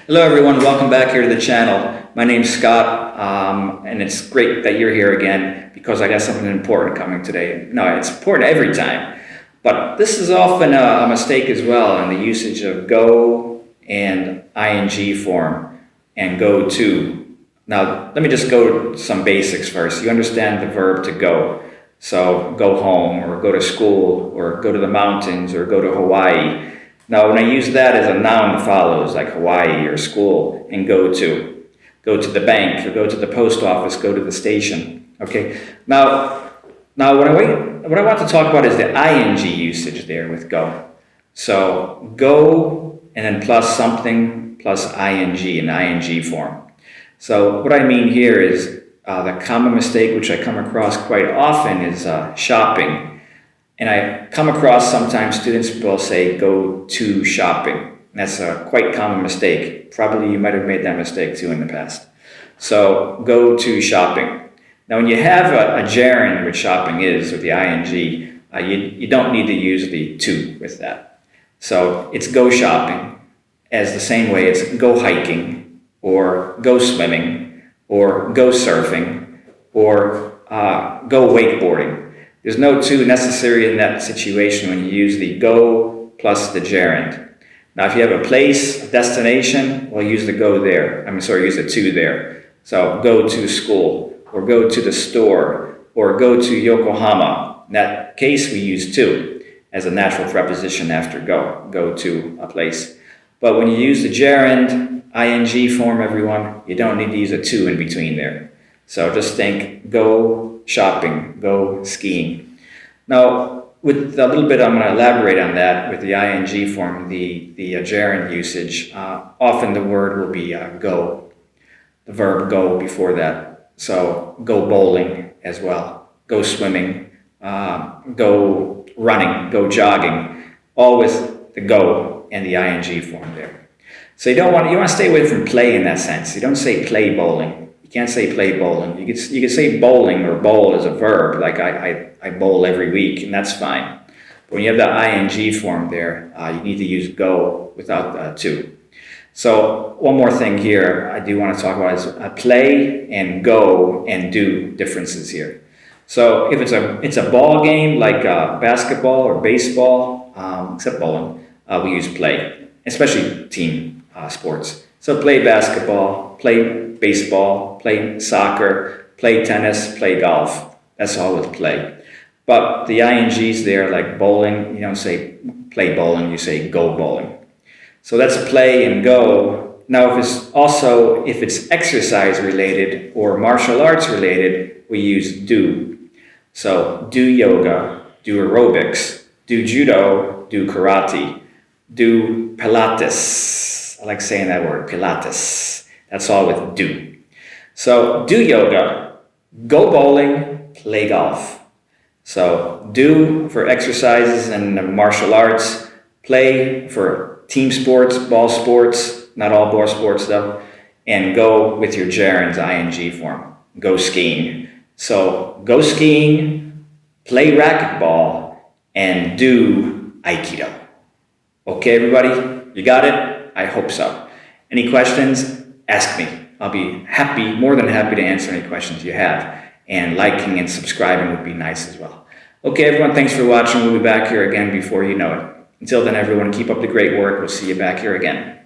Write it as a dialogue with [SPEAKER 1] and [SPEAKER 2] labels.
[SPEAKER 1] Hello everyone, welcome back here to the channel. My name's Scott, and it's great that you're here again because I got something important coming today. No, it's important every time, but this is often a mistake as well in the usage of go and ing form and go to. Now, let me just go to some basics first. You understand the verb to go. So go home or go to school or go to the mountains or go to Hawaii. Now, when I use that as a noun follows, like Hawaii or school, and go to the bank, or go to the post office, go to the station, okay? Now what I want to talk about is the ing usage there with go. So, go, and then plus something, plus ing in ing form. So, what I mean here is the common mistake which I come across quite often is shopping. And I come across sometimes students will say, go to shopping. And that's a quite common mistake. Probably you might have made that mistake too in the past. So, go to shopping. Now, when you have a gerund, which shopping is, with the ing, you don't need to use the to with that. So, it's go shopping, as the same way it's go hiking, or go swimming, or go surfing, or go wakeboarding. There's no to necessary in that situation when you use the go plus the gerund. Now, if you have a place, a destination, we'll use the go there. Use the to there. So, go to school, or go to the store, or go to Yokohama. In that case, we use to as a natural preposition after go to a place. But when you use the gerund, ing form, everyone, you don't need to use a to in between there. So just think go shopping, go skiing. Now, with a little bit, I'm going to elaborate on that with the ing form, the gerund usage. Often the word will be go, the verb go before that. So go bowling as well, go swimming, go running, go jogging, all with the go and the ing form there. So you want to stay away from play in that sense. You don't say play bowling. You can't say play bowling. You could say bowling or bowl as a verb, like I bowl every week, and that's fine. But when you have the ing form there, you need to use go without to. So one more thing here I do want to talk about is play and go and do differences here. So if it's a ball game like basketball or baseball, except bowling, we use play, especially team sports. So play basketball, play baseball, play soccer, play tennis, play golf. That's all with play. But the ing's there, like bowling, you don't say play bowling, you say go bowling. So that's play and go. Now, if it's exercise related or martial arts related, we use do. So do yoga, do aerobics, do judo, do karate, do pilates. I like saying that word, pilates. That's all with do. So do yoga, go bowling, play golf. So do for exercises and martial arts, play for team sports, ball sports, not all ball sports though, and go with your gerunds, ing form. Go skiing. So go skiing, play racquetball, and do aikido. Okay, everybody? You got it? I hope so. Any questions? Ask me. I'll be more than happy to answer any questions you have. And liking and subscribing would be nice as well. Okay, everyone, thanks for watching. We'll be back here again before you know it. Until then, everyone, keep up the great work. We'll see you back here again.